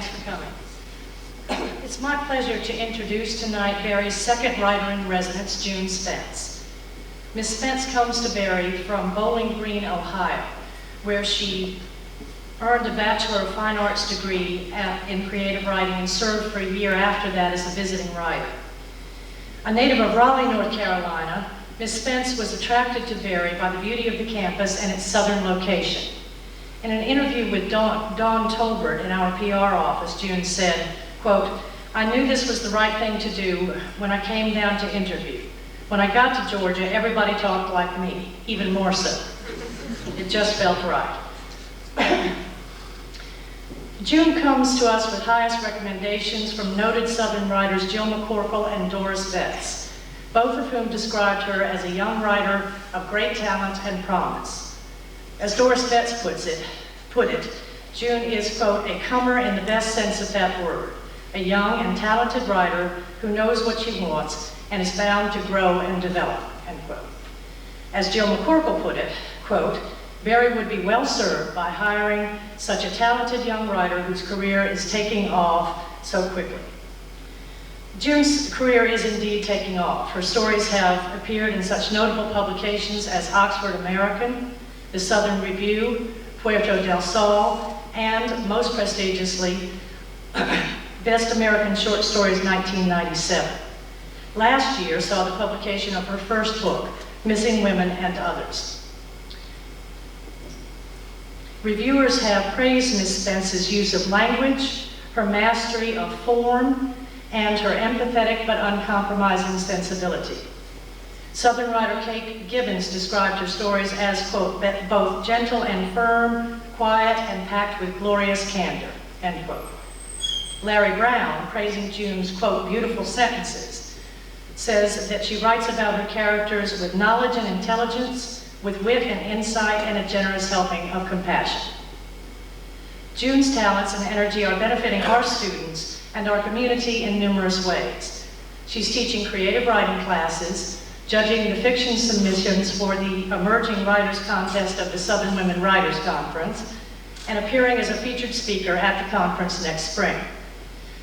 Thanks for coming. It's my pleasure to introduce tonight Barry's second writer-in-residence, June Spence. Miss Spence comes to Barry from Bowling Green, Ohio, where she earned a Bachelor of Fine Arts degree in creative writing and served for a year after that as a visiting writer. A native of Raleigh, North Carolina, Miss Spence was attracted to Barry by the beauty of the campus and its southern location. In an interview with Dawn Tolbert in our PR office, June said, quote, "I knew this was the right thing to do when I came down to interview. When I got to Georgia, everybody talked like me, even more so. It just felt right." June comes to us with highest recommendations from noted Southern writers Jill McCorkle and Doris Betts, both of whom described her as a young writer of great talent and promise. As Doris Betts put it, June is, quote, "a comer in the best sense of that word, a young and talented writer who knows what she wants and is bound to grow and develop," end quote. As Jill McCorkle put it, quote, "Barry would be well served by hiring such a talented young writer whose career is taking off so quickly." June's career is indeed taking off. Her stories have appeared in such notable publications as Oxford American, The Southern Review, Puerto del Sol, and, most prestigiously, Best American Short Stories 1997. Last year saw the publication of her first book, Missing Women and Others. Reviewers have praised Miss Spence's use of language, her mastery of form, and her empathetic but uncompromising sensibility. Southern writer Kate Gibbons described her stories as, quote, "both gentle and firm, quiet and packed with glorious candor," end quote. Larry Brown, praising June's, quote, "beautiful sentences," says that she writes about her characters with knowledge and intelligence, with wit and insight, and a generous helping of compassion. June's talents and energy are benefiting our students and our community in numerous ways. She's teaching creative writing classes, judging the fiction submissions for the Emerging Writers Contest of the Southern Women Writers Conference, and appearing as a featured speaker at the conference next spring.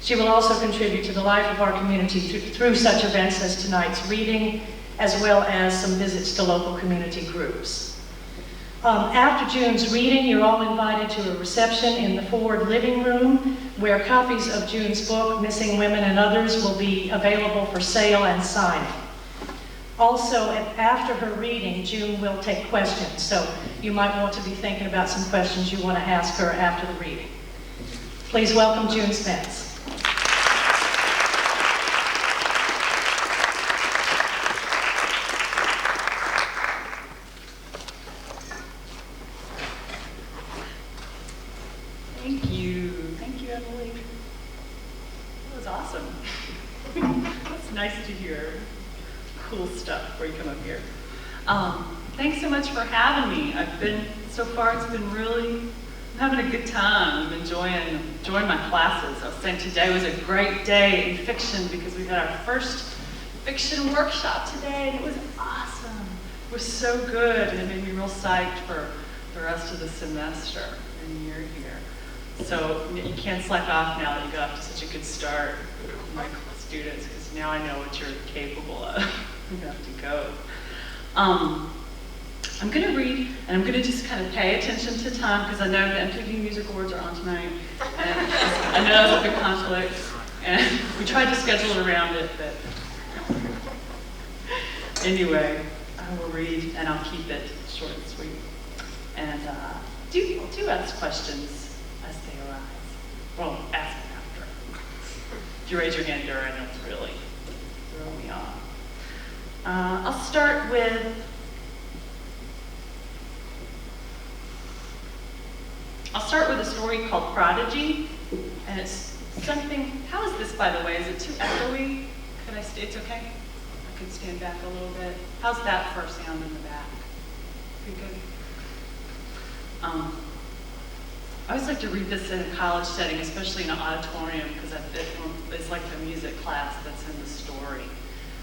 She will also contribute to the life of our community through such events as tonight's reading, as well as some visits to local community groups. After June's reading, you're all invited to a reception in the Ford Living Room, where copies of June's book, Missing Women and Others, will be available for sale and signing. Also, after her reading, June will take questions, so you might want to be thinking about some questions you want to ask her after the reading. Please welcome June Spence. Thank you, Emily. That was awesome. That's nice to hear. Cool stuff before you come up here. Thanks so much for having me. So far it's been I'm having a good time. I'm enjoying my classes. I was saying today was a great day in fiction because we had our first fiction workshop today, and it was awesome. It was so good, and it made me real psyched for the rest of the semester and year here. So you can't slack off now that you got off to such a good start with my students, because now I know what you're capable of. You have to go. I'm going to read, and I'm going to just kind of pay attention to time, because I know the MTV Music Awards are on tonight, and I know that's a big conflict, and we tried to schedule it around it, but anyway, I will read, and I'll keep it short and sweet. And do ask questions as they arise. Well, ask them after. If you raise your hand during, it's really throw me off. I'll start with a story called Prodigy, and it's something. How is this, by the way? Is it too echoey? It's okay? I could stand back a little bit. How's that for sound in the back? Pretty good. I always like to read this in a college setting, especially in an auditorium, because it's like the music class that's in the story.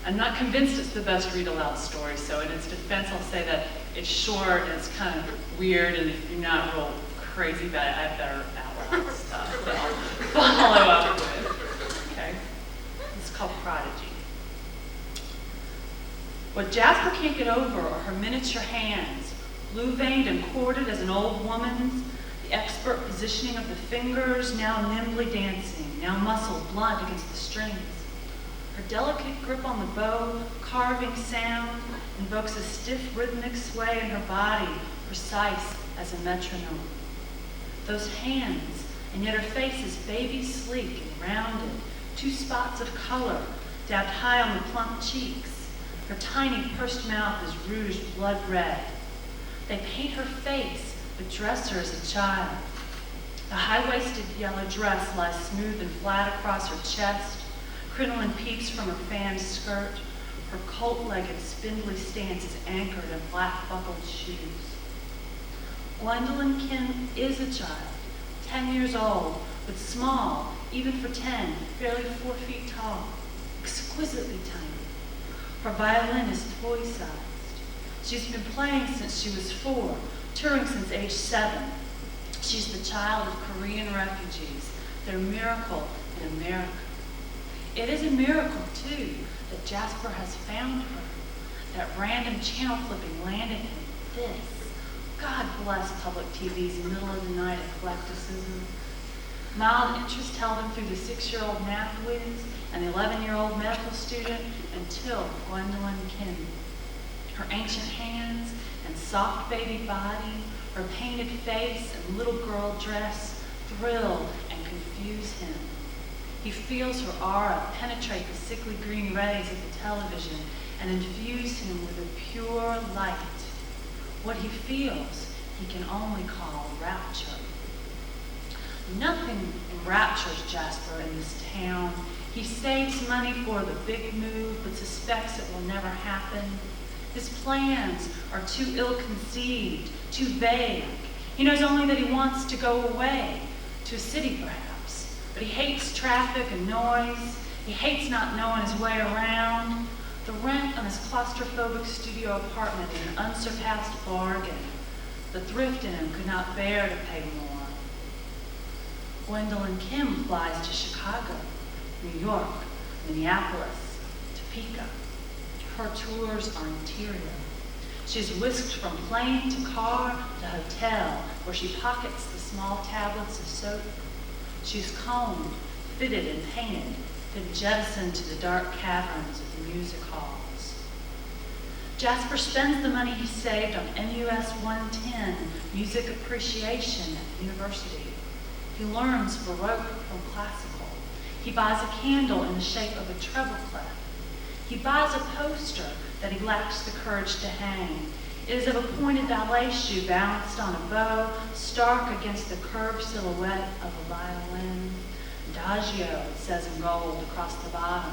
I'm not convinced it's the best read aloud story, so in its defense, I'll say that it's short and it's kind of weird, and if you're not real crazy about it, I have better out loud stuff. follow up with. Okay, it's called Prodigy. What Jasper can't get over are her miniature hands, blue-veined and corded as an old woman's, the expert positioning of the fingers, now nimbly dancing, now muscled blunt against the strings. Her delicate grip on the bow, carving sound, invokes a stiff rhythmic sway in her body, precise as a metronome. Those hands, and yet her face is baby sleek and rounded, 2 spots of color dabbed high on the plump cheeks. Her tiny pursed mouth is rouged blood red. They paint her face, but dress her as a child. The high-waisted yellow dress lies smooth and flat across her chest. Crinoline peeps from her fanned skirt. Her colt-legged, spindly stance is anchored in black-buckled shoes. Gwendolyn Kim is a child, 10 years old, but small, even for 10, barely 4 feet tall, exquisitely tiny. Her violin is toy-sized. She's been playing since she was 4, touring since age 7. She's the child of Korean refugees, their miracle in America. It is a miracle, too, that Jasper has found her, that random channel flipping landed in this. God bless public TV's middle of the night eclecticism. Mild interest held him through the 6-year-old math whiz and the 11-year-old medical student until Gwendolyn Kim. Her ancient hands and soft baby body, her painted face and little girl dress thrill and confuse him. He feels her aura penetrate the sickly green rays of the television and infuse him with a pure light. What he feels, he can only call rapture. Nothing enraptures Jasper in this town. He saves money for the big move, but suspects it will never happen. His plans are too ill-conceived, too vague. He knows only that he wants to go away, to a city perhaps. But he hates traffic and noise. He hates not knowing his way around. The rent on his claustrophobic studio apartment is an unsurpassed bargain. The thrift in him could not bear to pay more. Gwendolyn Kim flies to Chicago, New York, Minneapolis, Topeka. Her tours are interior. She's whisked from plane to car to hotel, where she pockets the small tablets of soap. She's combed, fitted, and painted, then jettisoned to the dark caverns of the music halls. Jasper spends the money he saved on MUS 110, music appreciation at the university. He learns Baroque from classical. He buys a candle in the shape of a treble clef. He buys a poster that he lacks the courage to hang. It is of a pointed ballet shoe balanced on a bow, stark against the curved silhouette of a violin. Adagio, it says in gold across the bottom,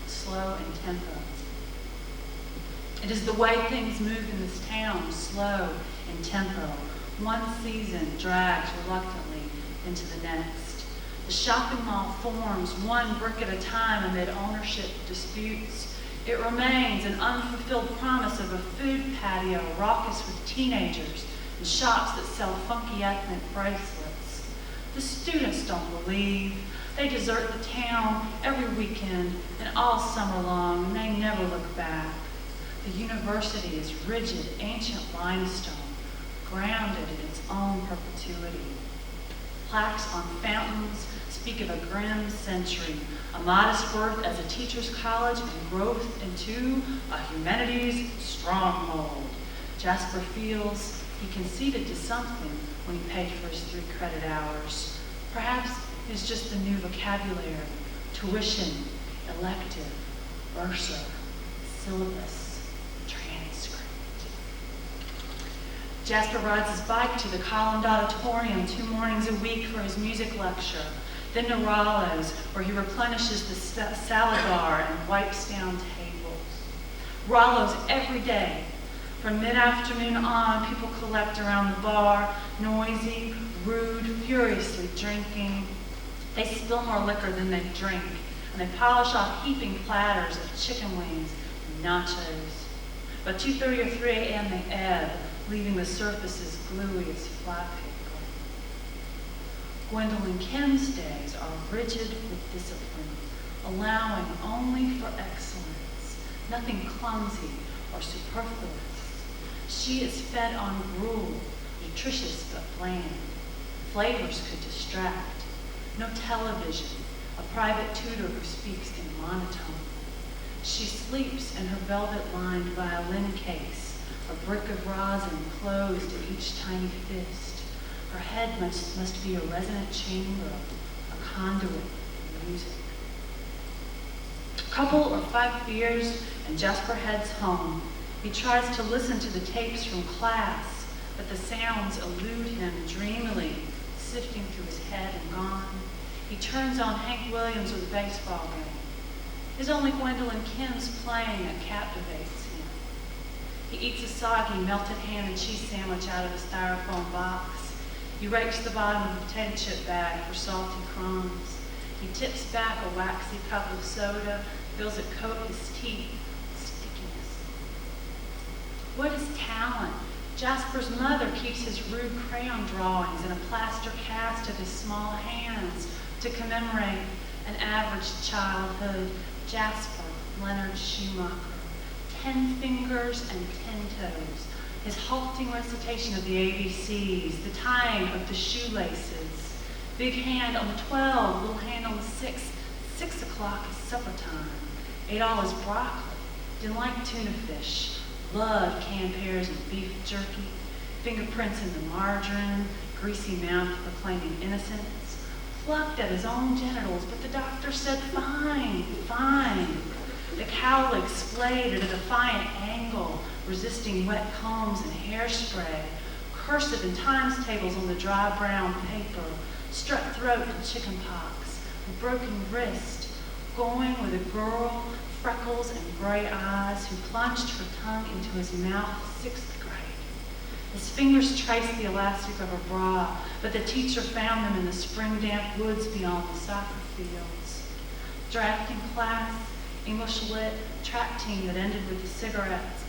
slow in tempo. It is the way things move in this town, slow in tempo. One season drags reluctantly into the next. The shopping mall forms one brick at a time amid ownership disputes. It remains an unfulfilled promise of a food patio raucous with teenagers and shops that sell funky ethnic bracelets. The students don't believe. They desert the town every weekend and all summer long, and they never look back. The university is rigid, ancient limestone, grounded in its own perpetuity. Plaques on fountains speak of a grim century, a modest birth as a teacher's college and growth into a humanities stronghold. Jasper feels he conceded to something when he paid for his 3 credit hours. Perhaps it's just the new vocabulary, tuition, elective, bursar, syllabus, transcript. Jasper rides his bike to the Collins Auditorium 2 mornings a week for his music lecture, then to Rollo's, where he replenishes the salad bar and wipes down tables. Rollo's every day. From mid-afternoon on, people collect around the bar, noisy, rude, furiously drinking. They spill more liquor than they drink, and they polish off heaping platters of chicken wings and nachos. By 2:30 or 3 a.m. they ebb, leaving the surfaces gluey as flat paper. Gwendolyn Kim's days are rigid with discipline, allowing only for excellence, nothing clumsy or superfluous. She is fed on gruel, nutritious but bland. Flavors could distract. No television, a private tutor who speaks in monotone. She sleeps in her velvet-lined violin case, a brick of rosin closed in each tiny fist. Her head must be a resonant chamber, a conduit of music. A couple or 5 beers, and Jasper heads home. He tries to listen to the tapes from class, but the sounds elude him dreamily, sifting through his head and gone. He turns on Hank Williams with a baseball game. His only Gwendolyn Kim's playing that captivates him. He eats a soggy, melted ham and cheese sandwich out of a styrofoam box. He rakes the bottom of a potato chip bag for salty crumbs. He tips back a waxy cup of soda, feels it coat his teeth with stickiness. What is talent? Jasper's mother keeps his rude crayon drawings in a plaster cast of his small hands to commemorate an average childhood. Jasper Leonard Schumacher, 10 fingers and 10 toes. His halting recitation of the ABCs, the tying of the shoelaces. Big hand on the 12, little hand on the 6. 6 o'clock is supper time. Ate all his broccoli. Didn't like tuna fish. Loved canned pears and beef jerky. Fingerprints in the margarine. Greasy mouth proclaiming innocence. Plucked at his own genitals, but the doctor said, fine, fine. The cowlick splayed at a defiant angle, resisting wet combs and hairspray. Cursive and times tables on the dry brown paper. Strep throat and chicken pox. A broken wrist. Going with a girl, freckles and gray eyes, who plunged her tongue into his mouth 6th grade. His fingers traced the elastic of her bra, but the teacher found them in the spring-damp woods beyond the soccer fields. Drafting class, English lit, track team that ended with the cigarettes.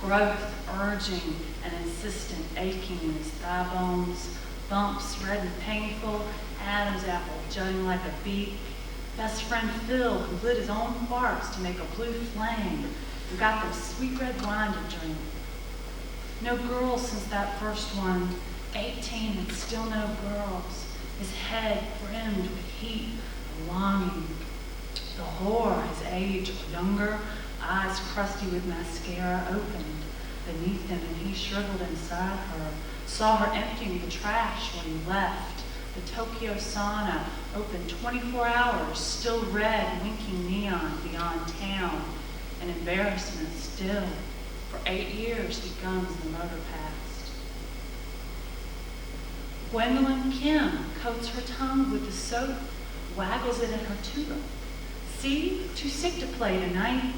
Growth, urging and insistent, aching in his thigh bones. Bumps, red and painful. Adam's apple, jutting like a beak. Best friend Phil, who lit his own farts to make a blue flame, and got them sweet red wine to drink. No girls since that first one. 18 and still no girls. His head brimmed with heat and longing. The whore, his age or younger, eyes crusty with mascara, opened beneath him, and he shriveled inside her. Saw her emptying the trash when he left. The Tokyo sauna, open 24 hours, still red, winking neon beyond town. An embarrassment still. For 8 years he gums the motor past. Gwendolyn Kim coats her tongue with the soap, waggles it at her tutor. See, too sick to play tonight.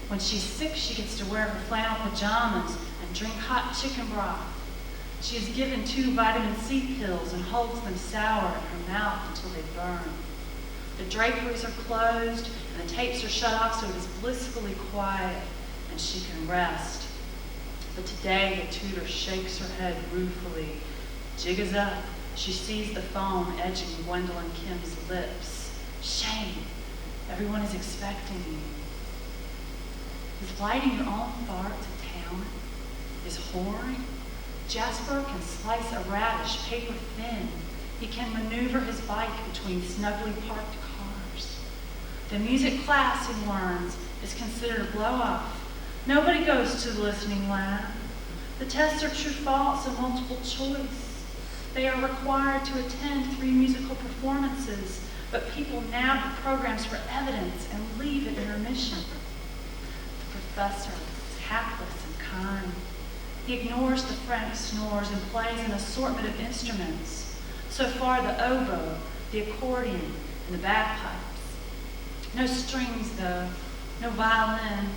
When she's sick, she gets to wear her flannel pajamas and drink hot chicken broth. She is given 2 vitamin C pills and holds them sour in her mouth until they burn. The draperies are closed and the tapes are shut off so it is blissfully quiet and she can rest. But today the tutor shakes her head ruefully. Jig is up. She sees the foam edging Gwendolyn Kim's lips. Shame. Everyone is expecting you. Is lighting your own farts a talent? Is whoring? Jasper can slice a radish paper thin. He can maneuver his bike between snugly parked cars. The music class, he learns, is considered a blow-off. Nobody goes to the listening lab. The tests are true, false, and multiple choice. They are required to attend 3 musical performances, but people nab the programs for evidence and leave at intermission. The professor is hapless and kind. He ignores the frantic snores and plays an assortment of instruments. So far, the oboe, the accordion, and the bagpipes. No strings, though, no violin.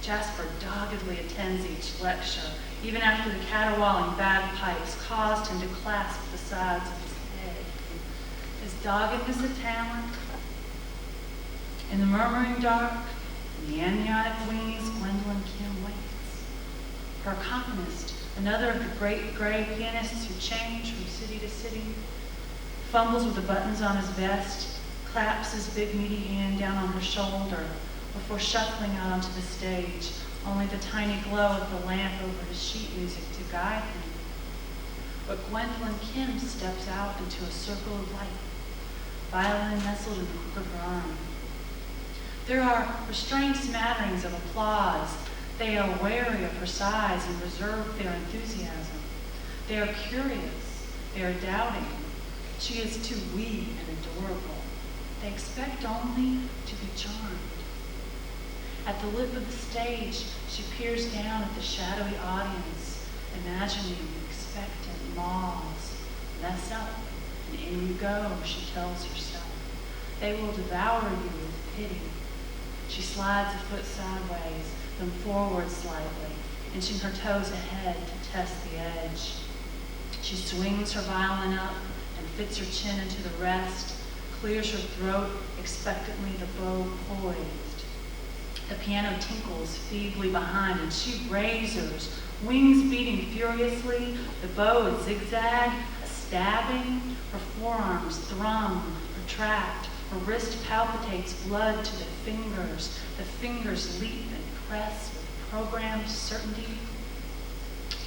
Jasper doggedly attends each lecture, even after the caterwauling bagpipes caused him to clasp the sides of his head. Is doggedness a talent? In the murmuring dark, in the amniotic wings, Gwendolyn Kim waits. Her accompanist, another of the great gray pianists who change from city to city, fumbles with the buttons on his vest, claps his big meaty hand down on her shoulder before shuffling out onto the stage, only the tiny glow of the lamp over his sheet music to guide him. But Gwendolyn Kim steps out into a circle of light, violin nestled in the crook of her arm. There are restrained smatterings of applause. They are wary of her size and reserve their enthusiasm. They are curious. They are doubting. She is too wee and adorable. They expect only to be charmed. At the lip of the stage, she peers down at the shadowy audience, imagining expectant moths. Mess up, and in you go, she tells herself. They will devour you with pity. She slides a foot sideways, then forward slightly, inching her toes ahead to test the edge. She swings her violin up and fits her chin into the rest, clears her throat expectantly, the bow poised. The piano tinkles feebly behind, and she razors, wings beating furiously, the bow a zigzag, a stabbing, her forearms thrum, retract, her wrist palpitates blood to the fingers leap and press with programmed certainty.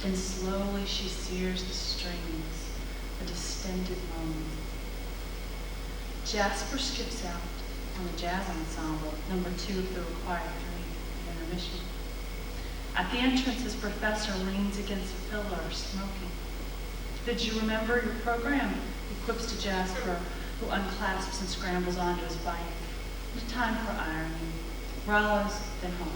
Then slowly she sears the strings, a distended moan. Jasper skips out on the jazz ensemble, number 2 of the required 3 of intermission. At the entrance, his professor leans against a pillar, smoking. Did you remember your program? He quips to Jasper, who unclasps and scrambles onto his bike. No time for irony. Rollo's, then home.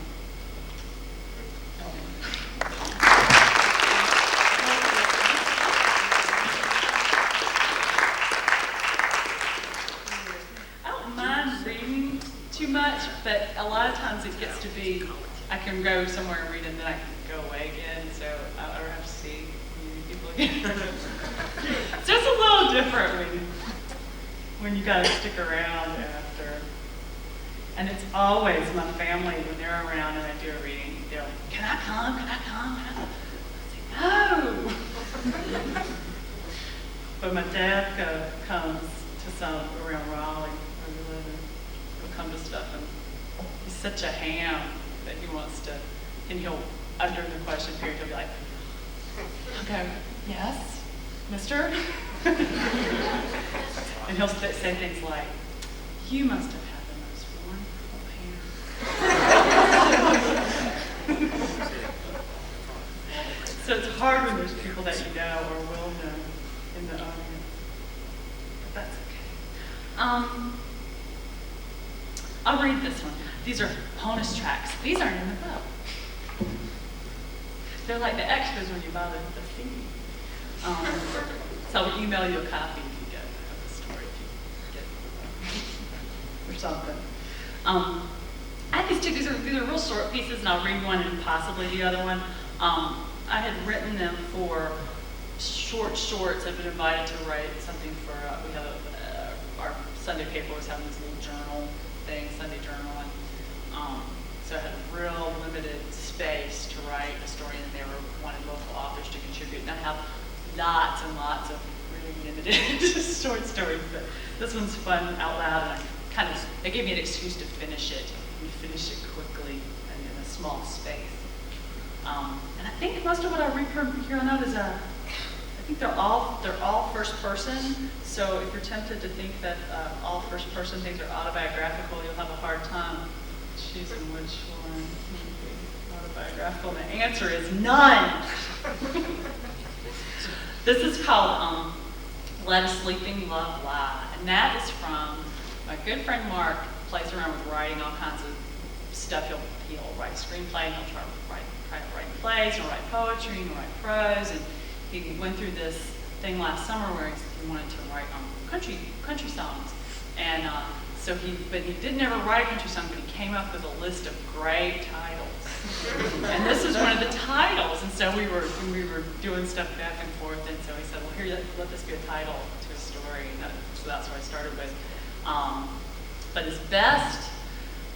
Too much, but a lot of times it gets to be, I can go somewhere and read and then I can go away again, so I don't have to see people again. So it's a little different when you gotta stick around after. And it's always my family, when they're around and I do a reading, they're like, can I come? Can I come? I say, no! But my dad comes to some around Raleigh, where we live in. Come to stuff, and he's such a ham that he wants to, and he'll, under the question period, he'll be like, okay, yes, mister? And he'll say things like, you must have had the most wonderful hair. So it's hard when there's people that you know or will know in the audience, but that's okay. I'll read this one. These are bonus tracks. These aren't in the book. They're like the extras when you buy the CD. So I'll email you a copy if you get the story, if you get or something. I had these two. These are real short pieces, and I'll read one and possibly the other one. I had written them for shorts. I've been invited to write something for. We have our Sunday paper was having this little journal thing, Sunday journal, and so I had real limited space to write a story, and they wanted local authors to contribute. And I have lots and lots of really limited short stories, but this one's fun out loud, and it gave me an excuse to finish it, and finish it quickly and in a small space. And I think most of what I read from here on out is I think they're all first person. So if you're tempted to think that all first person things are autobiographical, you'll have a hard time choosing which one would be autobiographical. And the answer is none. This is called Let a Sleeping Love Lie. And that is from my good friend Mark. Plays around with writing all kinds of stuff. He'll write screenplay, and he'll try to write plays, he'll write poetry, he'll write prose, and he went through this thing last summer where he wanted to write country songs, and but he didn't ever write a country song, but he came up with a list of great titles, and this is one of the titles. And so we were doing stuff back and forth, and so he said, well, here, let this be a title to a story, and so that's what I started with. But his best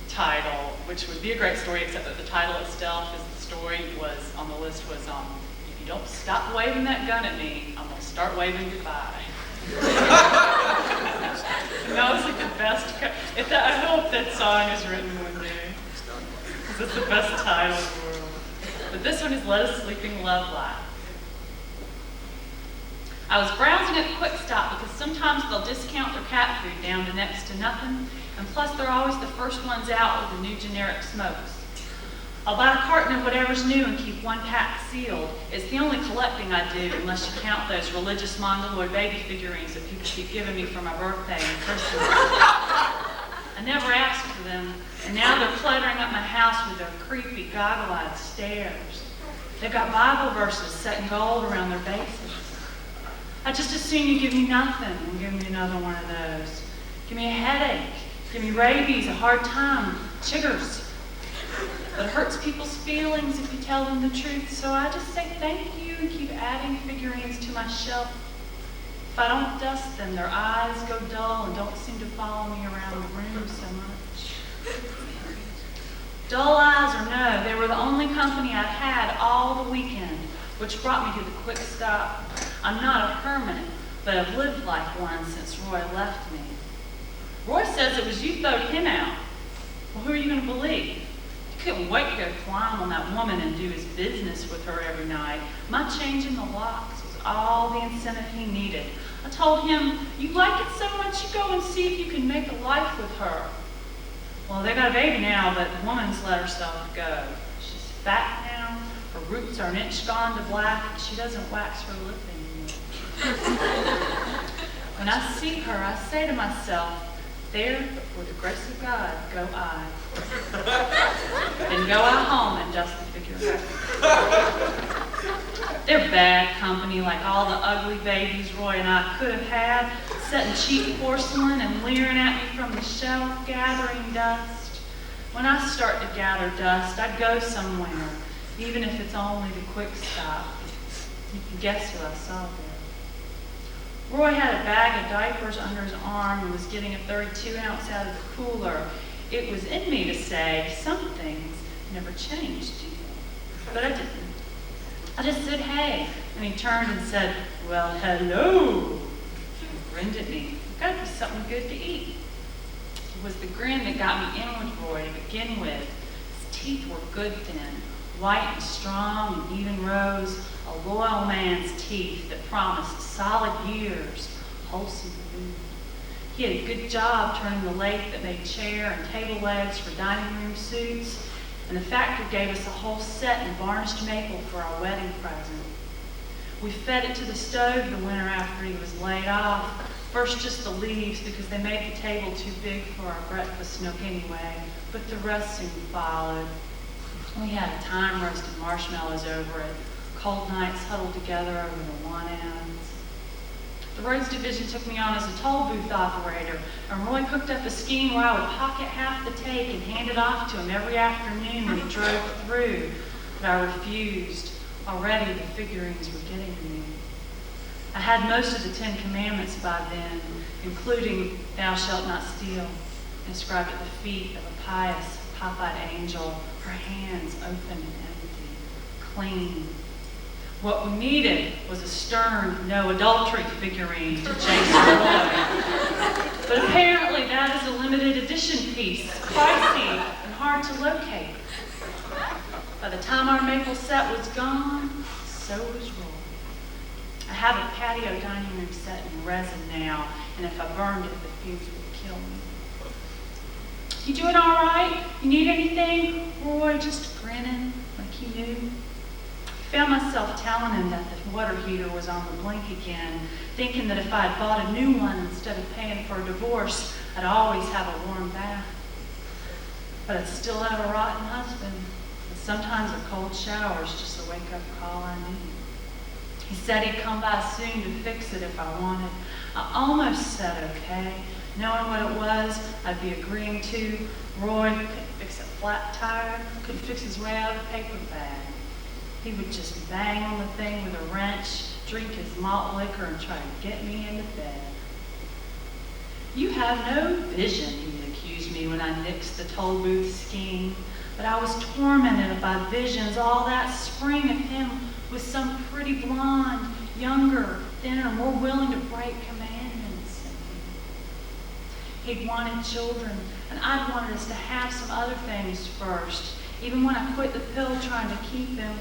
title, which would be a great story, except that the title itself is the story, was on the list was if you don't stop waving that gun at me, I'm gonna start waving goodbye. And that was like the best. I hope that song is written one day. Because it's the best title in the world. But this one is Let a Sleeping Love Lie. I was browsing at the Quick Stop because sometimes they'll discount their cat food down to next to nothing. And plus they're always the first ones out with the new generic smokes. I'll buy a carton of whatever's new and keep one pack sealed. It's the only collecting I do, unless you count those religious mongoloid baby figurines that people keep giving me for my birthday and Christmas. I never asked for them, and now they're cluttering up my house with their creepy, goggle-eyed stares. They've got Bible verses set in gold around their bases. I just as soon you give me nothing and give me another one of those. Give me a headache, give me rabies, a hard time, chiggers. But it hurts people's feelings if you tell them the truth, so I just say thank you and keep adding figurines to my shelf. If I don't dust them, their eyes go dull and don't seem to follow me around the room so much. Dull eyes or no, they were the only company I've had all the weekend, which brought me to the Quick Stop. I'm not a hermit, but I've lived like one since Roy left me. Roy says it was you throwed him out. Well, who are you going to believe? He couldn't wait to go climb on that woman and do his business with her every night. My changing the locks was all the incentive he needed. I told him, you like it so much, you go and see if you can make a life with her. Well, they got a baby now, but the woman's let herself go. She's fat now, her roots are an inch gone to black, and she doesn't wax her lip anymore. When I see her, I say to myself, there, for the grace of God, go I. Then go I home and dust the figure. They're bad company, like all the ugly babies Roy and I could have had, setting cheap porcelain and leering at me from the shelf, gathering dust. When I start to gather dust, I go somewhere, even if it's only the Quick Stop. You can guess who I saw there. Roy had a bag of diapers under his arm and was getting a 32 ounce out of the cooler. It was in me to say, some things never changed, do you? But I didn't. I just said, hey, and he turned and said, well, hello. He grinned at me. Gotta be something good to eat. It was the grin that got me in with Roy to begin with. His teeth were good then, white and strong and even rows, a loyal man's teeth that promised solid years, wholesome food. He had a good job turning the lathe that made chair and table legs for dining room suits, and the factory gave us a whole set in varnished maple for our wedding present. We fed it to the stove the winter after he was laid off. First just the leaves because they made the table too big for our breakfast nook anyway, but the rest soon followed. We had time roasted marshmallows over it, cold nights huddled together over the lawn ends. The roads division took me on as a toll booth operator, and Roy cooked up a scheme where I would pocket half the take and hand it off to him every afternoon when he drove through, but I refused. Already the figurines were getting to me. I had most of the 10 Commandments by then, including thou shalt not steal, inscribed at the feet of a pious, pop-eyed angel, her hands open and empty, clean. What we needed was a stern, no adultery figurine to chase Roy. But apparently that is a limited edition piece, pricey and hard to locate. By the time our maple set was gone, so was Roy. I have a patio dining room set in resin now, and if I burned it, the fumes would kill me. You doing all right? You need anything? Roy just grinning like he knew. I found myself telling him that the water heater was on the blink again, thinking that if I had bought a new one instead of paying for a divorce, I'd always have a warm bath. But I'd still have a rotten husband, and sometimes a cold shower is just a wake-up call I need. He said he'd come by soon to fix it if I wanted. I almost said okay, knowing what it was I'd be agreeing to. Roy couldn't fix a flat tire, couldn't fix his way out of a paper bag. He would just bang on the thing with a wrench, drink his malt liquor, and try to get me into bed. You have no vision, he would accuse me when I nixed the toll booth scheme. But I was tormented by visions all that spring of him with some pretty blonde, younger, thinner, more willing to break commandments than me. He'd wanted children, and I'd wanted us to have some other things first, even when I quit the pill trying to keep him.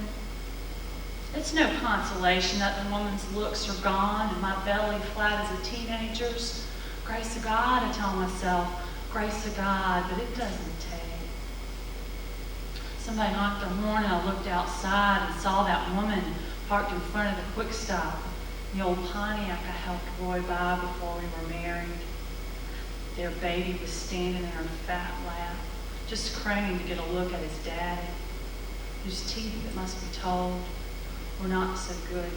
It's no consolation that the woman's looks are gone and my belly flat as a teenager's. Grace of God, I tell myself, grace of God, but it doesn't take. Somebody knocked their horn and I looked outside and saw that woman parked in front of the Quick Stop, the old Pontiac I helped Roy buy before we were married. Their baby was standing in her fat lap, just craning to get a look at his daddy, whose teeth, it must be told, were not so good.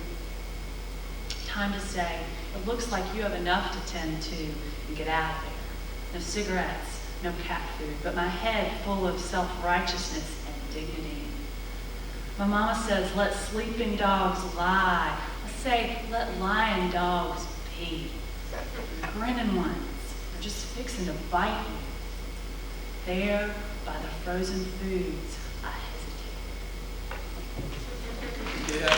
Time to say, it looks like you have enough to tend to and get out of there. No cigarettes, no cat food, but my head full of self-righteousness and dignity. My mama says, let sleeping dogs lie. I say, let lying dogs be. The grinning ones are just fixing to bite me. There, by the frozen foods, I hesitate. Yeah.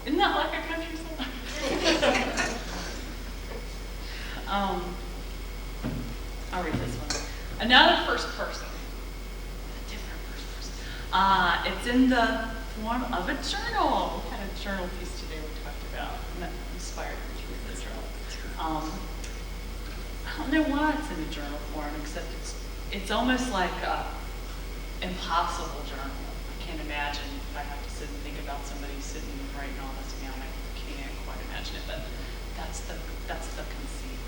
Isn't that like a country song? I'll read this one. Another first person. A different first person. It's in the form of a journal. We had a journal piece today we talked about, and that inspired me to read this journal. I don't know why it's in a journal form, except it's almost like an impossible journal. I can't imagine if I have to sit and think about somebody sitting and writing all this down. I can't quite imagine it, but that's the conceit.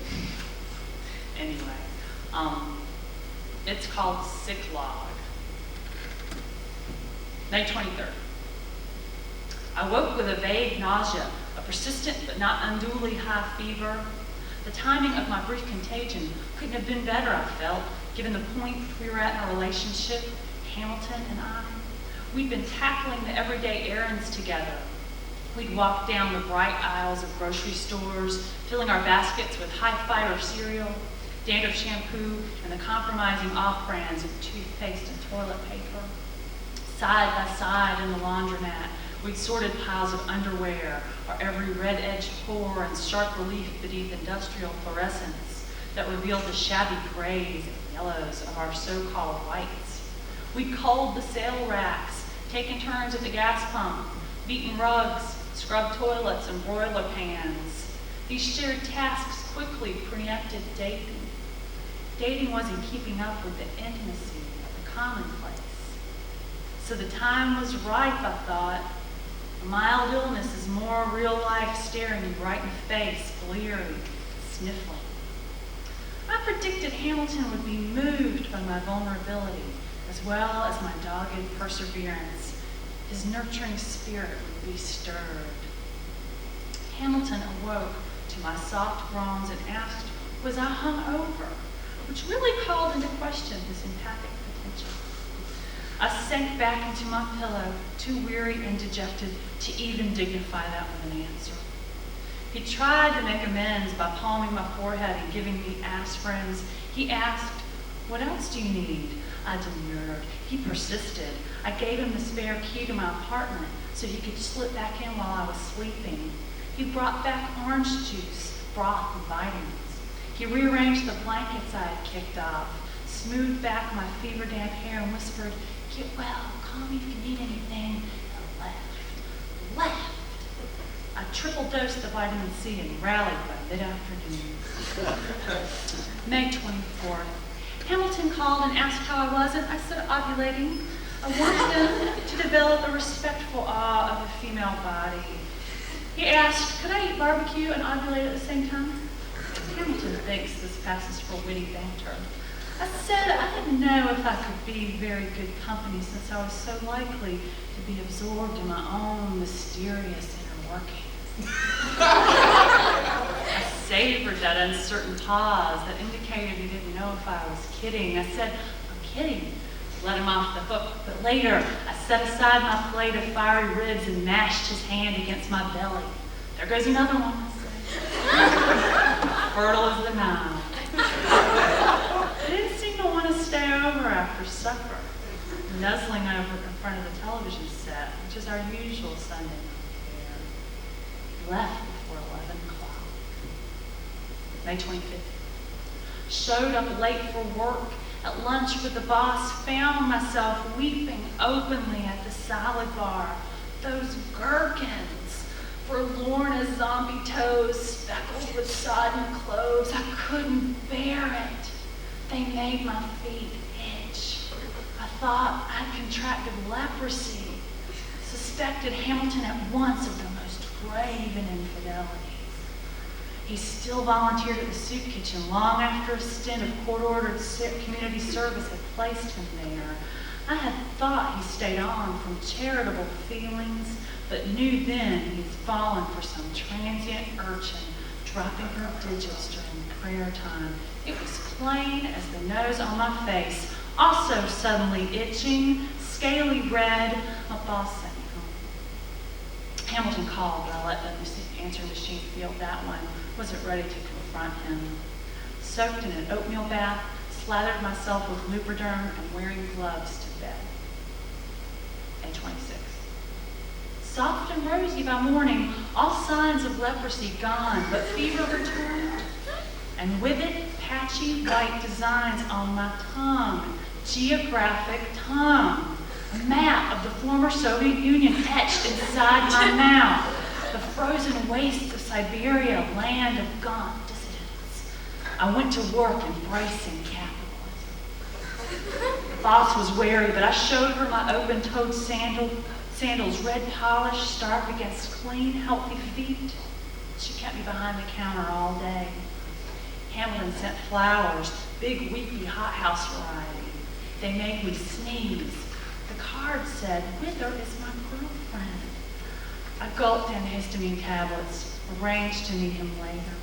Anyway, it's called Sick Log. May 23rd. I woke with a vague nausea, a persistent but not unduly high fever. The timing of my brief contagion couldn't have been better, I felt, given the point we were at in our relationship, Hamilton and I. We'd been tackling the everyday errands together. We'd walked down the bright aisles of grocery stores, filling our baskets with high-fiber cereal, dandruff shampoo, and the compromising off-brands of toothpaste and toilet paper. Side by side in the laundromat, we'd sorted piles of underwear, our every red-edged pore and stark relief beneath industrial fluorescence that revealed the shabby grays and yellows of our so-called whites. We'd culled the sale racks, taken turns at the gas pump, beaten rugs, scrubbed toilets, and broiler pans. These shared tasks quickly preempted dating. Dating wasn't keeping up with the intimacy of the commonplace. So the time was ripe, I thought. A mild illness is more real life staring you right in the face, bleary, sniffling. I predicted Hamilton would be moved by my vulnerability, as well as my dogged perseverance. His nurturing spirit would be stirred. Hamilton awoke to my soft groans and asked, was I hung over? Which really called into question his empathic potential. I sank back into my pillow, too weary and dejected to even dignify that with an answer. He tried to make amends by palming my forehead and giving me aspirins. He asked, what else do you need? I demurred. He persisted. I gave him the spare key to my apartment so he could slip back in while I was sleeping. He brought back orange juice, broth, and vitamins. He rearranged the blankets I had kicked off, smoothed back my fever-damp hair, and whispered, get well, call me if you need anything, and left. I triple-dosed the vitamin C and rallied by mid-afternoon. May 24th. Hamilton called and asked how I was, and I said ovulating. I wanted him to develop a respectful awe of the female body. He asked, could I eat barbecue and ovulate at the same time? Hamilton thinks this passes for witty banter. I said I didn't know if I could be very good company since I was so likely to be absorbed in my own mysterious inner workings. I savored that uncertain pause that indicated he didn't know if I was kidding. I said, I'm kidding. Let him off the hook. But later, I set aside my plate of fiery ribs and mashed his hand against my belly. There goes another one, I said. Fertile as the Nile. I didn't after supper, nuzzling over in front of the television set, which is our usual Sunday affair. Left before 11 o'clock. May 25th. Showed up late for work. At lunch with the boss, found myself weeping openly at the salad bar. Those gherkins, forlorn as zombie toes, speckled with sodden cloves. I couldn't bear it. They made my feet itch. I thought I'd contracted leprosy. Suspected Hamilton at once of the most grave infidelities. He still volunteered at the soup kitchen long after a stint of court-ordered community service had placed him there. I had thought he stayed on from charitable feelings, but knew then he had fallen for some transient urchin dropping her digits during prayer time. It was plain as the nose on my face, also suddenly itching, scaly red. My boss sent me home. Hamilton called, but I let the answering machine feel that one wasn't ready to confront him. Soaked in an oatmeal bath, slathered myself with Lubriderm, and wearing gloves to bed. May 26th. Soft and rosy by morning, all signs of leprosy gone, but fever returned, and with it, patchy white designs on my tongue, geographic tongue, a map of the former Soviet Union etched inside my mouth. The frozen wastes of Siberia, land of gaunt dissidents. I went to work embracing capitalism. The boss was wary, but I showed her my open-toed sandals, red polish, stark against clean, healthy feet. She kept me behind the counter all day. Hamilton sent flowers, big, weepy hothouse variety. They made me sneeze. The card said, "Whither is my girlfriend?" I gulped in histamine tablets, arranged to meet him later.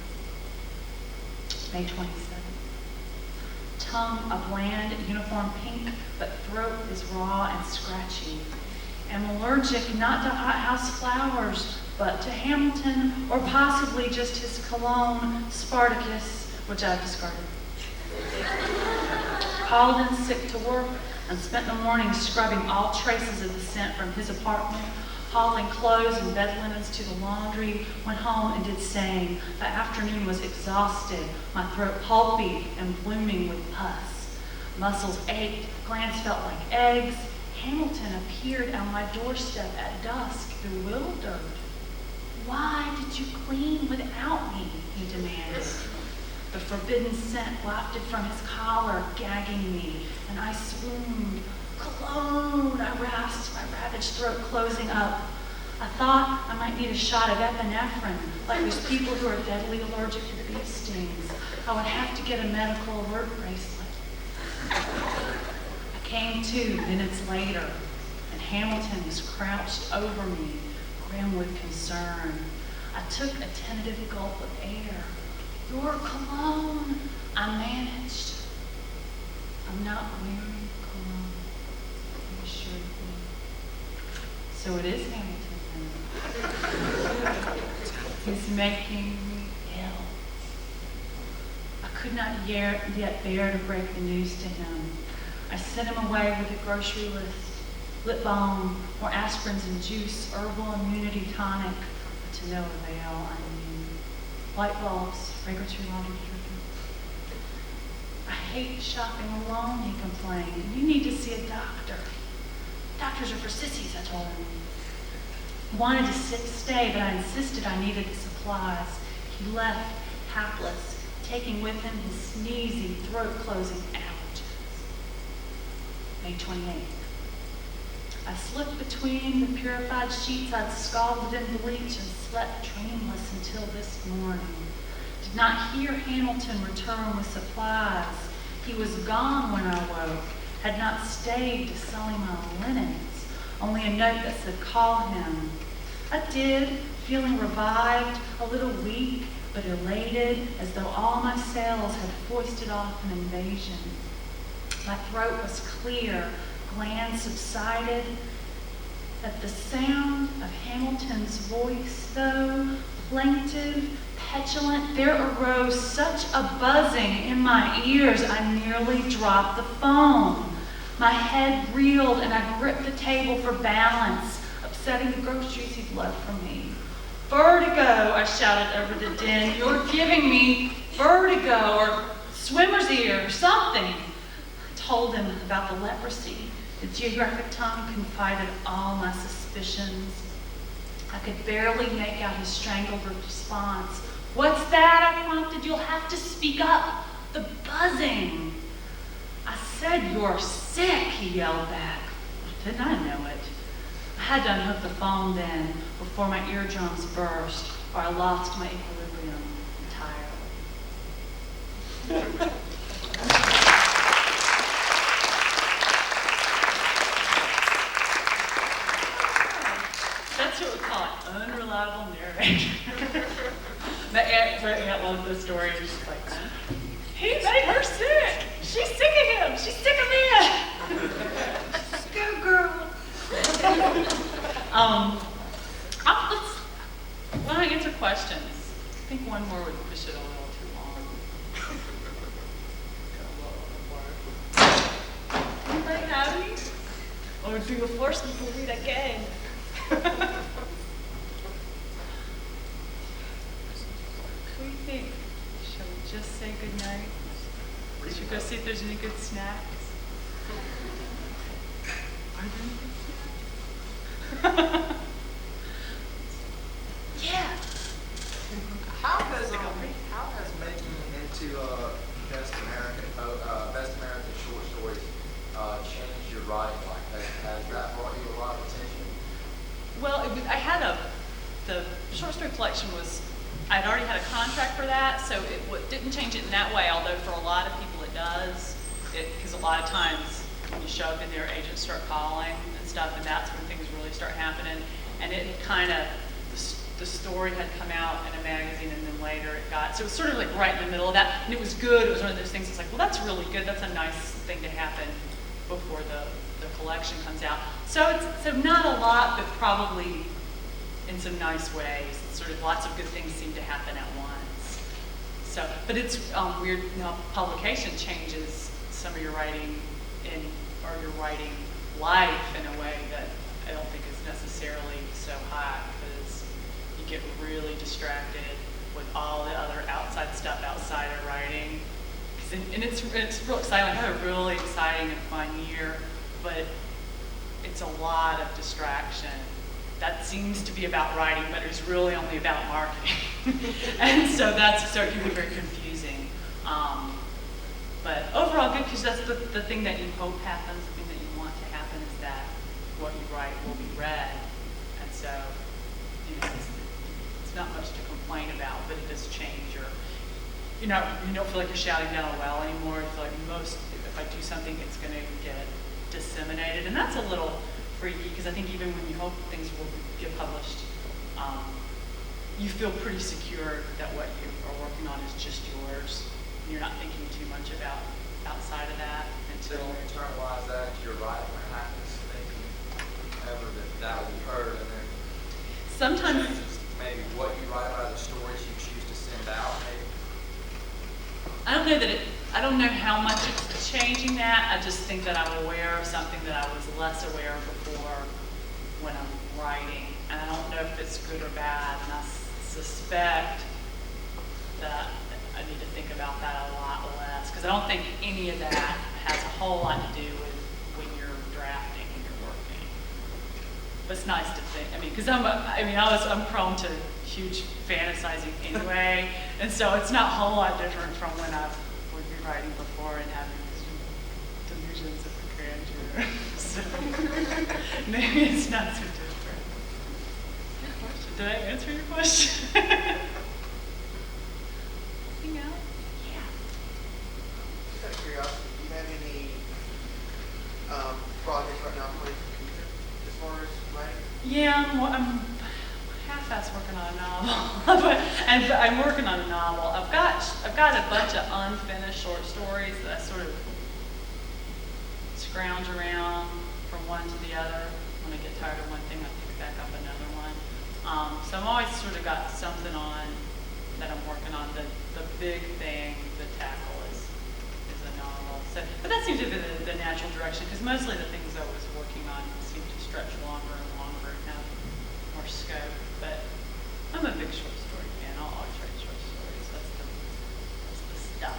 May 27th. Tongue a bland, uniform pink, but throat is raw and scratchy. Am allergic not to hothouse flowers, but to Hamilton, or possibly just his cologne, Spartacus, which I've discarded. Called in sick to work and spent the morning scrubbing all traces of the scent from his apartment, hauling clothes and bed linens to the laundry, went home and did same. The afternoon was exhausted, my throat pulpy and blooming with pus. Muscles ached, glands felt like eggs. Hamilton appeared on my doorstep at dusk, bewildered. "Why did you clean without me?" he demanded. The forbidden scent wafted from his collar, gagging me, and I swooned. "Cologne!" I rasped, my ravaged throat closing up. I thought I might need a shot of epinephrine, like those people who are deadly allergic to the bee stings. I would have to get a medical alert bracelet. I came to minutes later, and Hamilton was crouched over me, grim with concern. I took a tentative gulp of air. "Your cologne," I managed. "I'm not wearing cologne," he assured me. "So it is Hamilton then. He's making me ill." I could not yet bear to break the news to him. I sent him away with a grocery list: lip balm, more aspirins and juice, herbal immunity tonic, but to no avail, I knew. Light bulbs, fragrance-free laundry detergent. "I hate shopping alone," he complained. "You need to see a doctor." "Doctors are for sissies," I told him. He wanted to stay, but I insisted I needed the supplies. He left, hapless, taking with him his sneezy, throat-closing allergies. May 28th. I slipped between the purified sheets I'd scalded in bleach and slept dreamless until this morning. Did not hear Hamilton return with supplies. He was gone when I woke, had not stayed to sully my linens, only a note that said, "Call him." I did, feeling revived, a little weak, but elated, as though all my sails had foisted off an invasion. My throat was clear, glands subsided. At the sound of Hamilton's voice, though, plaintive, petulant, there arose such a buzzing in my ears I nearly dropped the phone. My head reeled and I gripped the table for balance, upsetting the groceries he'd left for me. Vertigo, I shouted over the din. You're giving me vertigo or swimmer's ear or something. I told him about the leprosy. The geographic tongue confided all my suspicions. I could barely make out his strangled response. What's that? I prompted. You'll have to speak up. The buzzing. I said, you're sick, he yelled back. Didn't I know it? I had to unhook the phone then before my eardrums burst or I lost my equilibrium entirely. That's what we call it, unreliable narrator. My aunt loved this story. She's like, he made her sick. She's sick of him. She's sick of me. Go, girl. When I answer questions, I think one more would push it a little too long. Anybody have any? Or do you force me to read again? What do you think? Shall we just say goodnight? Should we go see if there's any good snacks? Are there any good snacks? Yeah. How has making into Best American Short Stories changed your writing? Like, has that brought you a lot of attention? Well, I had the short story collection was, I'd already had a contract for that, so it didn't change it in that way, although for a lot of people it does. Because a lot of times when you show up in there, agents start calling and stuff, and that's when things really start happening. And it kind of, the story had come out in a magazine, and then later it got, so it was sort of like right in the middle of that, and it was good. It was one of those things that's like, well, that's really good. That's a nice thing to happen before the collection comes out. So not a lot, but probably in some nice ways. Sort of lots of good things seem to happen at once. So, but it's weird, publication changes some of your writing or your writing life in a way that I don't think is necessarily so high, because you get really distracted with all the other outside stuff outside of writing. And it's real exciting. I had a really exciting and fun year, but it's a lot of distraction. That seems to be about writing, but it's really only about marketing. And so it can be very confusing. But overall good, because that's the thing that you hope happens, the thing that you want to happen is that what you write will be read. And so, it's not much to complain about, but it does change your, you don't feel like you're shouting down a well anymore. You feel like if I do something, it's going to get disseminated. And that's a little freaky, because I think even when you hope things will get published, you feel pretty secure that what you are working on is just yours. You're not thinking too much about outside of that So until. you internalize that into your writing when it happens, thinking ever that will be heard, and then Sometimes, maybe what you write about, the stories you choose to send out, maybe. I don't know how much it's changing that. I just think that I'm aware of something that I was less aware of before when I'm writing. And I don't know if it's good or bad. And I suspect that I need to think about that a lot less. Because I don't think any of that has a whole lot to do with when you're drafting and you're working. But it's nice to think. Because I'm prone to huge fantasizing anyway. And so it's not a whole lot different from when I would be writing before and having these delusions of grandeur. So maybe it's not so different. Did I answer your question? Anything else? Yeah. Just out of curiosity, do you have any projects right now for your computer as far as writing? Yeah, I'm half-ass working on a novel, and I'm working on a novel. I've got a bunch of unfinished short stories that I sort of scrounge around from one to the other. When I get tired of one thing, I pick back up another one. So I'm always sort of got something on that I'm working on. The big thing, the tackle is a novel. So, but that seems to be the natural direction, because mostly the things I was working on seem to stretch longer and longer and have more scope. But I'm a big short story fan. I'll always write short stories. That's the stuff.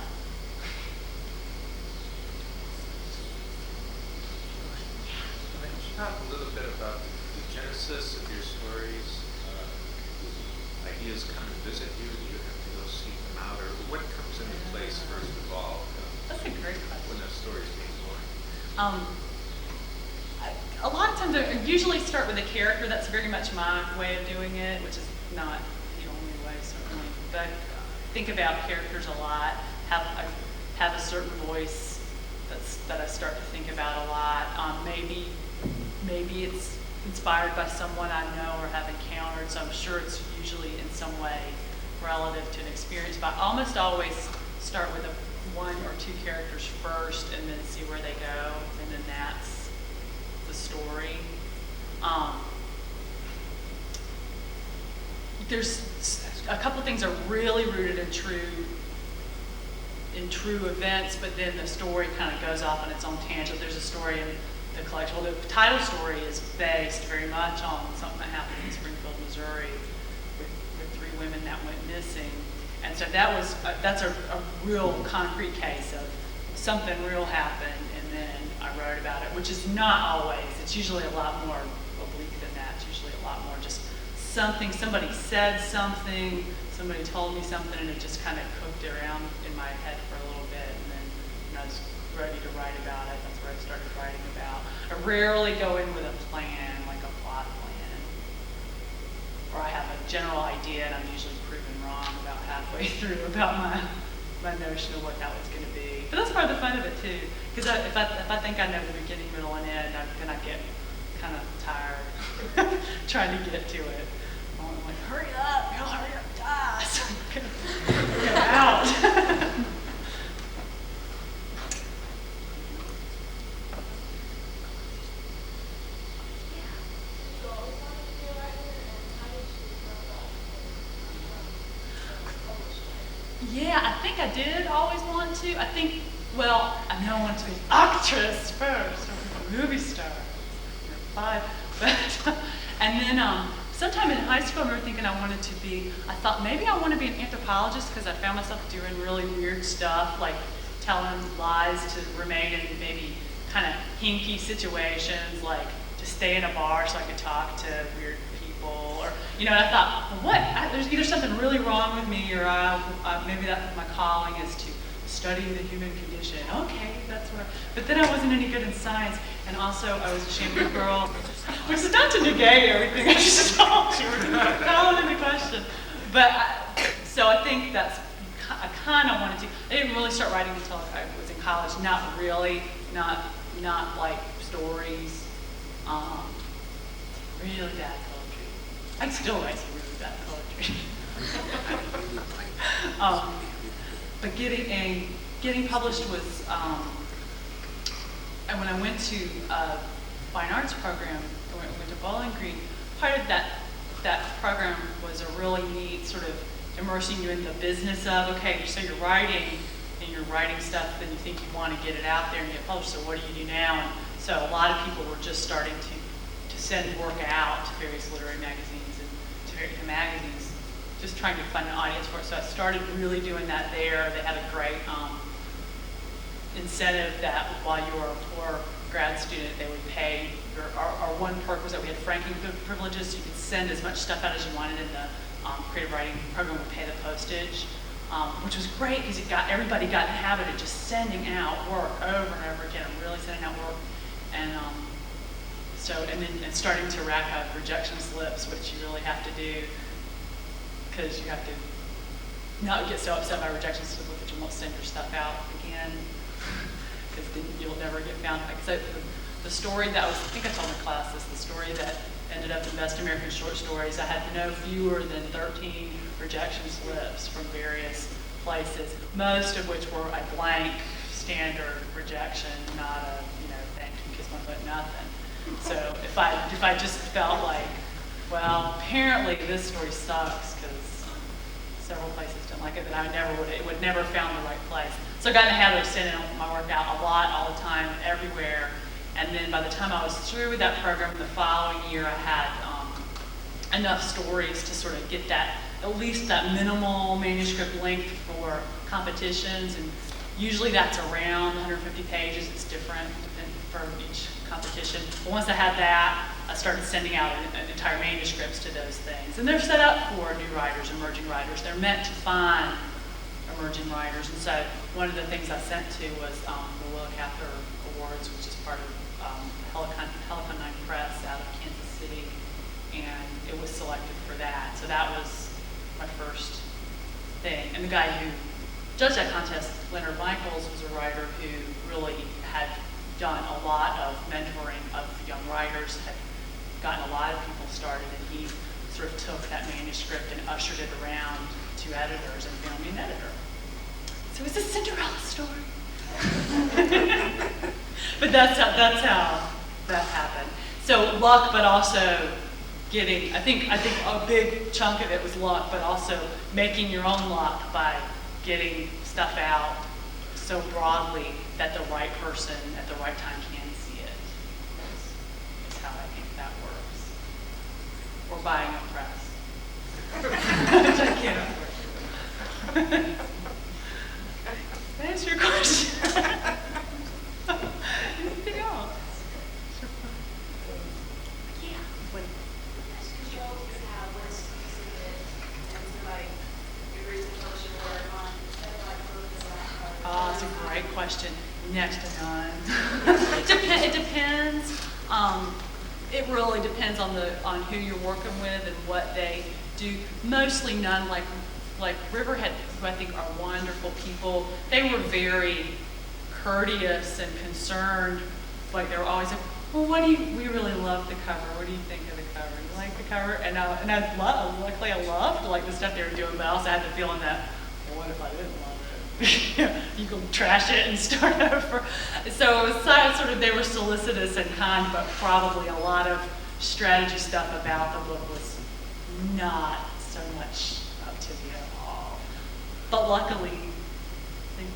Talk a little bit about the genesis of your stories. Ideas come to visit you, you have to go seek them out, or what comes into place first of all That's a great question. when a story is being born? A lot of times I usually start with a character. That's very much my way of doing it, which is not the only way, certainly. But think about characters a lot. I have a certain voice that I start to think about a lot. Maybe it's inspired by someone I know or have encountered, so I'm sure it's usually in some way relative to an experience. But I almost always start with one or two characters first and then see where they go, and then that's the story. There's a couple of things are really rooted in true events, but then the story kind of goes off on its own tangent. There's a story in the collection. Well, the title story is based very much on something that happened in Springfield, Missouri, with 3 women that went missing. And so that's a real concrete case of something real happened, and then I wrote about it, which is not always. It's usually a lot more oblique than that. It's usually a lot more just somebody said something, somebody told me something, and it just kind of cooked around in my head for a little bit, and then I was ready to write about it. That's where I started writing about. I rarely go in with a plan, like a plot plan, or I have a general idea, and I'm usually proven wrong about halfway through about my notion of what that was going to be. But that's part of the fun of it too, because if I think I know the beginning, middle, and end, then I get kind of tired trying to get to it. I'm like, hurry up, y'all, hurry up, die, so I can get out. Yeah, I think I did always want to. I know I wanted to be an actress first, or a movie star. But, and then sometime in high school I remember thinking I thought maybe I want to be an anthropologist, because I found myself doing really weird stuff, like telling lies to remain in maybe kind of hinky situations, like to stay in a bar so I could talk to weird people, or, and I thought, well, there's either something really wrong with me, or maybe my calling is to study the human condition. Okay, that's what. But then I wasn't any good in science, and also I was a shampoo girl, which is not to negate everything I just told you, call it into question. But so I think I kind of wanted to. I didn't really start writing until I was in college. Not really, not like stories. Really bad poetry. I still write some really bad poetry. But getting published was, and when I went to a fine arts program, I went to Bowling Green, part of that program was a really neat sort of immersing you in the business of, okay, so you're writing, and you're writing stuff, then you think you want to get it out there and get published, so what do you do now? And so a lot of people were just starting to send work out to various literary magazines and to various magazines, just trying to find an audience for it. So I started really doing that there. They had a great incentive that while you were a poor grad student, they would pay. Our one perk was that we had franking privileges. So you could send as much stuff out as you wanted, and the creative writing program would pay the postage, which was great because everybody got in the habit of just sending out work over and over again, really sending out work. And then starting to rack up rejection slips, which you really have to do, because you have to not get so upset by rejection slips that you won't send your stuff out again, because then you'll never get found. Like, the story that I think I told my class this, the story that ended up in Best American Short Stories, I had no fewer than 13 rejection slips from various places, most of which were a blank standard rejection, not a, thank you, kiss my foot, nothing. So if I just felt like, well, apparently this story sucks because several places didn't like it, that it would never found the right place. So I got in the habit of sending my work out a lot, all the time, everywhere. And then by the time I was through with that program, the following year I had enough stories to sort of get that, at least that minimal manuscript length for competitions. And usually that's around 150 pages. It's different for each competition. But once I had that, I started sending out an entire manuscripts to those things. And they're set up for new writers, emerging writers. They're meant to find emerging writers. And so one of the things I sent to was the Willa Cather Awards, which is part of Helicon 9 Press out of Kansas City. And it was selected for that. So that was my first thing. And the guy who judged that contest, Leonard Michaels, was a writer who really had done a lot of mentoring of young writers, had gotten a lot of people started, and he sort of took that manuscript and ushered it around to editors and found me an editor. So it's a Cinderella story. But that's how that happened. So luck, but also getting, I think a big chunk of it was luck, but also making your own luck by getting stuff out so broadly that the right person at the right time can see it. Is how I think that works. Or buying a press. Which I can't afford. Did I answer your question? Anything else? Yeah. Oh, that's a great question. Next to none. It depends. It really depends on who you're working with and what they do. Mostly none. Like Riverhead, who I think are wonderful people. They were very courteous and concerned. Like they were always like, well, we really love the cover. What do you think of the cover? You like the cover? And luckily I loved like the stuff they were doing, but I also had the feeling that, well, what if I didn't love it? You can trash it and start over. So it was sort of, they were solicitous and kind, but probably a lot of strategy stuff about the book was not so much up to me at all. But luckily,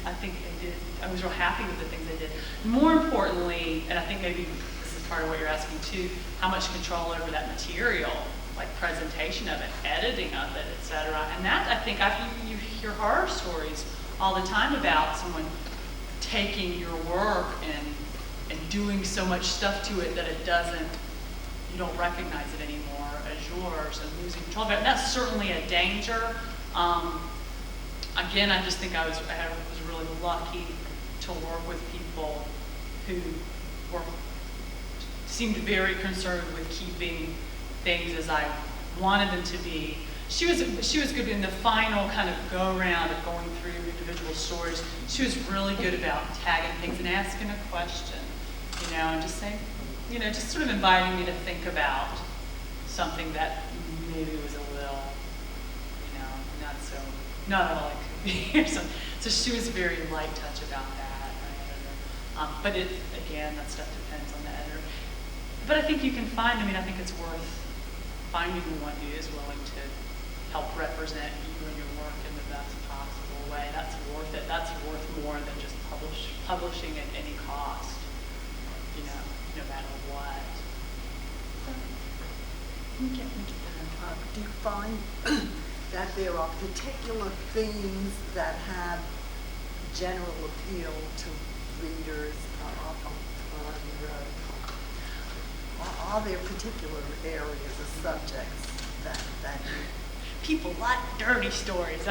I think they did. I was real happy with the things they did. More importantly, and I think maybe this is part of what you're asking too, how much control over that material, like presentation of it, editing of it, etc. And that, I think, you hear horror stories all the time about someone taking your work and doing so much stuff to it that you don't recognize it anymore as yours and losing control of it. And that's certainly a danger. Again, I just think I was really lucky to work with people who seemed very concerned with keeping things as I wanted them to be. She was good in the final kind of go-round of going through individual stories. She was really good about tagging things and asking a question, and just saying, just sort of inviting me to think about something that maybe was a little, not all it could be or something. So she was very light touch about that, my editor. But again, that stuff depends on the editor. But I think you can find, I think it's worth finding the one who is willing to help represent you and your work in the best possible way. That's worth it. That's worth more than just publishing at any cost, no matter what. Do you find that there are particular themes that have general appeal to readers? Are there particular areas or subjects that people like dirty stories.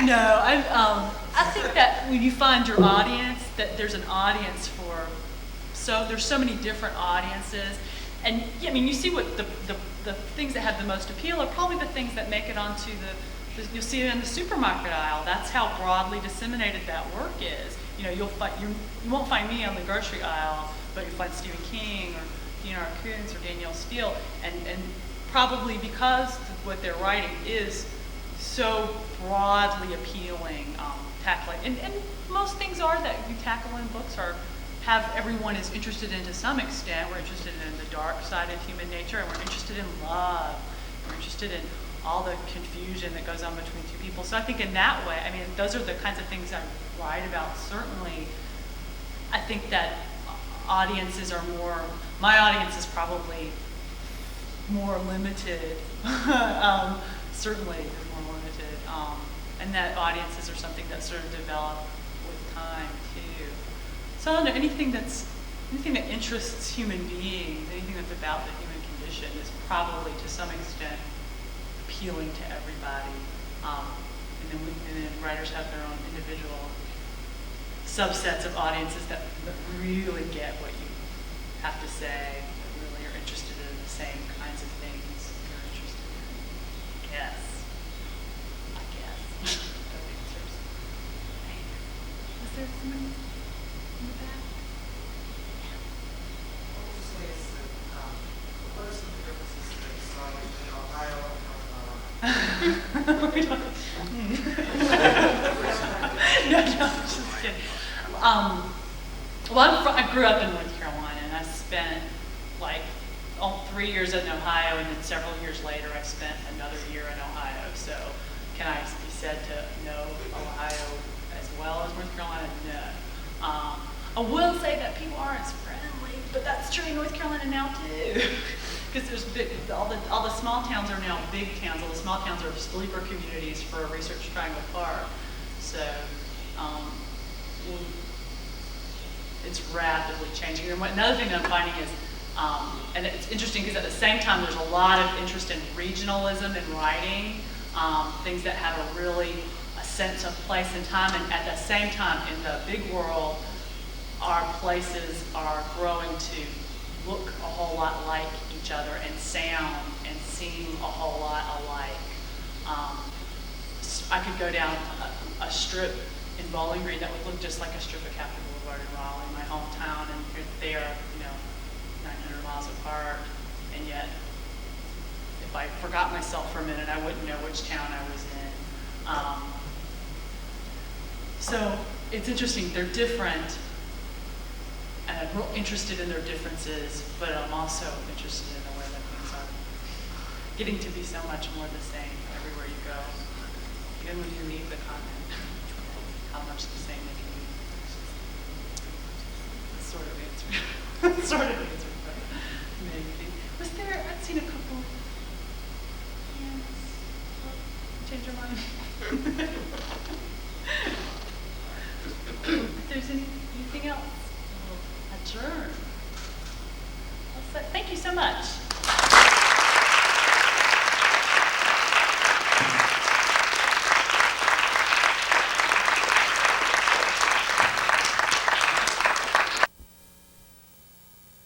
No, I think that when you find your audience, that there's an audience for, there's so many different audiences. And you see what the things that have the most appeal are probably the things that make it onto you'll see it in the supermarket aisle. That's how broadly disseminated that work is. You won't find me on the grocery aisle, but you'll find Stephen King or D.N.R. Koontz or Danielle Steele, and probably because what they're writing is so broadly appealing, tackling, and most things are that you tackle in books have everyone is interested in to some extent. We're interested in the dark side of human nature, and we're interested in love. We're interested in all the confusion that goes on between two people. So I think in that way, I mean, those are the kinds of things I write about. Certainly, I think that audiences are more, my audience is probably more limited. Certainly is more limited. And that audiences are something that sort of develop with time too. So I don't know, anything that interests human beings, anything that's about the human condition is probably to some extent appealing to everybody. And then writers have their own individual subsets of audiences that really get what you have to say, that really are interested in the same kinds of things you're interested in. I guess. That answers. Was there somebody in the back? What would you say is what are some of the differences that you saw between Ohio and No, just kidding. Well, I grew up in North Carolina, and I spent like 3 years in Ohio, and then several years later, I spent another year in Ohio. So, can I be said to know Ohio as well as North Carolina? No. I will say that people aren't as friendly, but that's true in North Carolina now too. Because there's all the small towns are now big towns. All the small towns are sleeper communities for Research Triangle Park. So it's rapidly changing. And another thing that I'm finding is, and it's interesting because at the same time there's a lot of interest in regionalism in writing, things that have a sense of place and time. And at the same time, in the big world, our places are growing to look a whole lot like each other and sound and seem a whole lot alike. I could go down a strip in Bowling Green that would look just like a strip of Capitol Boulevard in Raleigh, my hometown, and they are, 900 miles apart, and yet if I forgot myself for a minute, I wouldn't know which town I was in. So it's interesting, they're different, and I'm real interested in their differences, but I'm also interested in the way that things are getting to be so much more the same everywhere you go, even when you leave the continent, how much the same they can be. That's sort of answered. Sort of answered, but maybe. Was there, I've seen a couple hands. Change your mind. If there's anything else, we'll adjourn. Thank you so much.